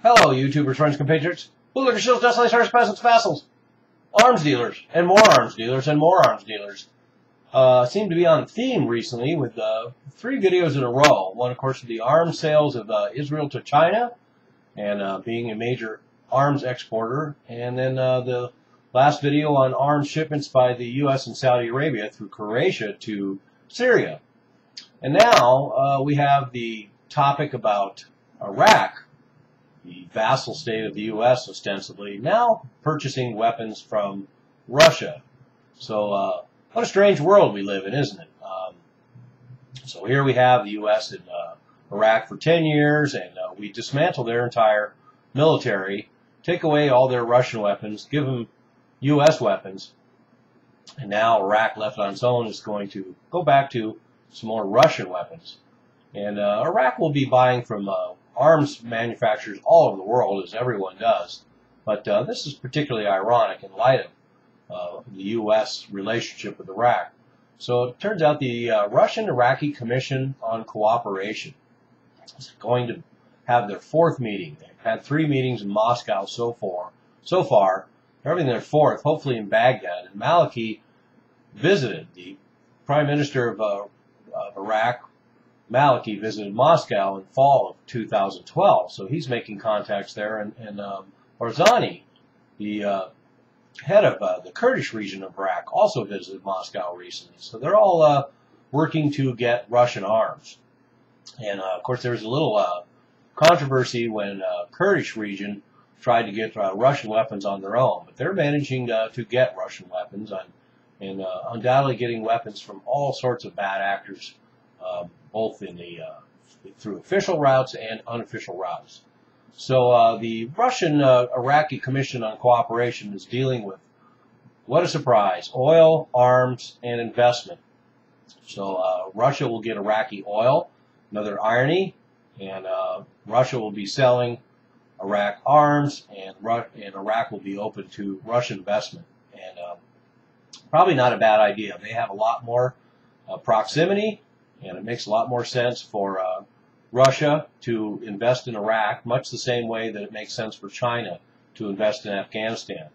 Hello, YouTubers, friends, compatriots, bootlickers, shills, dust peasants, vassals, arms dealers, and more arms dealers, and more arms dealers. Seem to be on theme recently with 3 videos in a row. One, of course, of the arms sales of Israel to China, and being a major arms exporter, and then the last video on arms shipments by the U.S. and Saudi Arabia through Croatia to Syria. And now we have the topic about Iraq, the vassal state of the U.S. ostensibly, now purchasing weapons from Russia. So what a strange world we live in, isn't it? So here we have the U.S. in Iraq for 10 years, and we dismantle their entire military, take away all their Russian weapons, give them U.S. weapons, and now Iraq, left on its own, is going to go back to some more Russian weapons. And Iraq will be buying from arms manufacturers all over the world, as everyone does. But this is particularly ironic in light of the U.S. relationship with Iraq. So it turns out the Russian-Iraqi Commission on Cooperation is going to have their 4th meeting. They've had 3 meetings in Moscow so far. They're having their 4th, hopefully in Baghdad. And Maliki visited, the Prime Minister of Iraq. Maliki visited Moscow in fall of 2012, so he's making contacts there. And Barzani, the head of the Kurdish region of Iraq, also visited Moscow recently. So they're all working to get Russian arms. And of course, there was a little controversy when Kurdish region tried to get Russian weapons on their own, but they're managing to get Russian weapons and undoubtedly getting weapons from all sorts of bad actors, both in the through official routes and unofficial routes. So the Russian-Iraqi Commission on Cooperation is dealing with, what a surprise, oil, arms, and investment. So Russia will get Iraqi oil, another irony, and Russia will be selling Iraq arms, and Iraq will be open to Russian investment. And probably not a bad idea. They have a lot more proximity, and it makes a lot more sense for Russia to invest in Iraq, much the same way that it makes sense for China to invest in Afghanistan.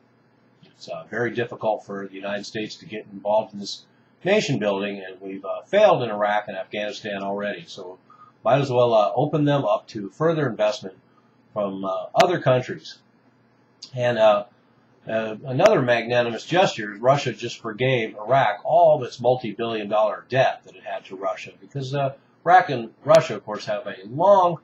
It's very difficult for the United States to get involved in this nation building, and we've failed in Iraq and Afghanistan already. So might as well open them up to further investment from other countries. And another magnanimous gesture, Russia just forgave Iraq all of its multi-billion-dollar debt that it had to Russia, because Iraq and Russia, of course, have a long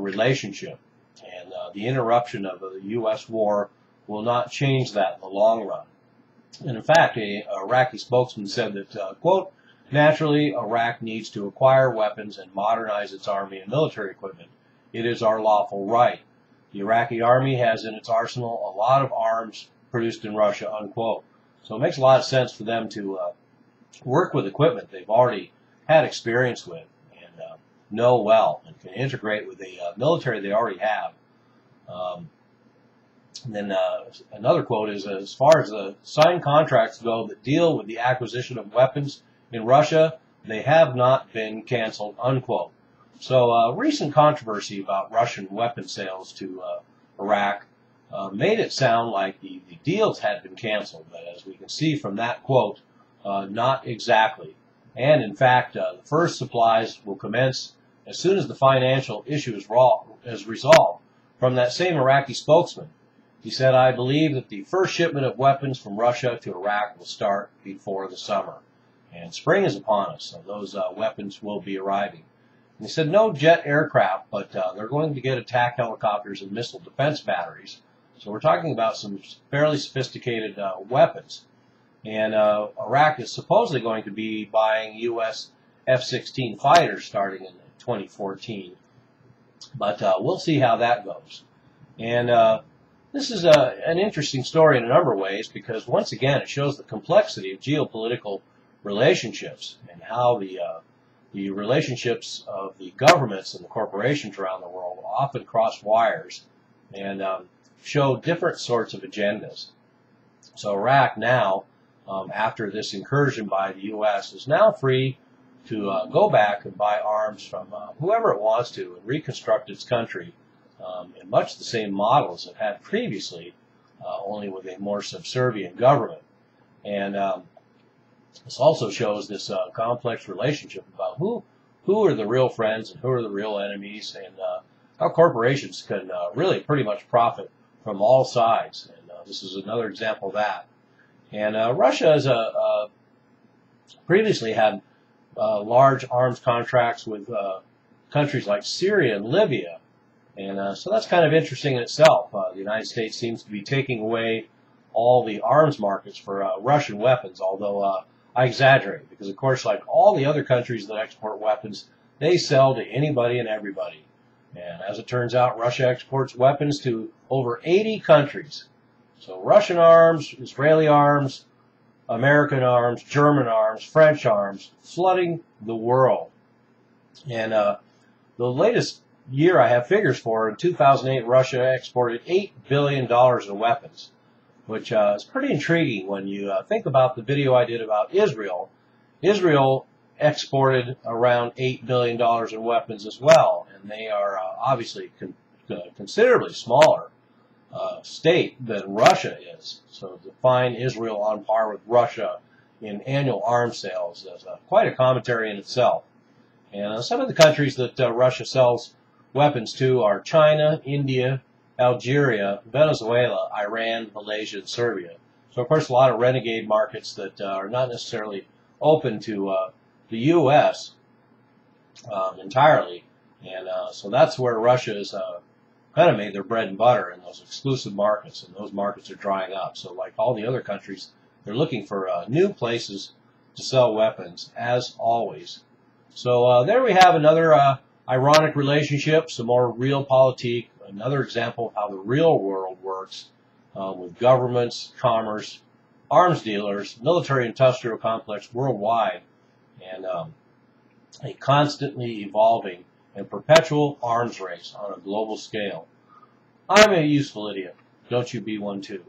relationship, and the interruption of the U.S. war will not change that in the long run. And in fact, an Iraqi spokesman said that, quote, naturally, Iraq needs to acquire weapons and modernize its army and military equipment. It is our lawful right. The Iraqi army has in its arsenal a lot of arms produced in Russia, unquote. So it makes a lot of sense for them to work with equipment they've already had experience with and know well, and can integrate with the military they already have. And then another quote is, as far as the signed contracts go that deal with the acquisition of weapons in Russia, they have not been canceled, unquote. So recent controversy about Russian weapon sales to Iraq made it sound like the deals had been canceled, but as we can see from that quote, not exactly. And in fact, the first supplies will commence as soon as the financial issue is resolved. From that same Iraqi spokesman, he said, I believe that the first shipment of weapons from Russia to Iraq will start before the summer. And spring is upon us, so those weapons will be arriving. And he said no jet aircraft, but they're going to get attack helicopters and missile defense batteries. So we're talking about some fairly sophisticated weapons. And Iraq is supposedly going to be buying U.S. F-16 fighters starting in 2014. But we'll see how that goes. And this is an interesting story in a number of ways, because once again it shows the complexity of geopolitical relationships and how the relationships of the governments and the corporations around the world often cross wires and show different sorts of agendas. So Iraq now, after this incursion by the U.S., is now free to go back and buy arms from whoever it wants to and reconstruct its country in much the same models it had previously, only with a more subservient government. And this also shows this complex relationship about who are the real friends and who are the real enemies, and how corporations can really pretty much profit from all sides. And this is another example of that. And Russia has previously had large arms contracts with countries like Syria and Libya. And so that's kind of interesting in itself. The United States seems to be taking away all the arms markets for Russian weapons, although I exaggerate, because of course, like all the other countries that export weapons, they sell to anybody and everybody. And as it turns out, Russia exports weapons to over 80 countries. So Russian arms, Israeli arms, American arms, German arms, French arms, flooding the world. And the latest year I have figures for, in 2008, Russia exported $8 billion in weapons, which is pretty intriguing when you think about the video I did about Israel. Israel exported around $8 billion in weapons as well, and they are obviously considerably smaller state than Russia is. So to find Israel on par with Russia in annual arms sales is quite a commentary in itself. And some of the countries that Russia sells weapons to are China, India, Algeria, Venezuela, Iran, Malaysia, and Serbia. So, of course, a lot of renegade markets that are not necessarily open to the U.S. Entirely. And so that's where Russia has kind of made their bread and butter in those exclusive markets, and those markets are drying up. So like all the other countries, they're looking for new places to sell weapons, as always. So there we have another ironic relationship, some more realpolitik, another example of how the real world works with governments, commerce, arms dealers, military-industrial complex worldwide, and a constantly evolving and perpetual arms race on a global scale. I'm a useful idiot. Don't you be one too.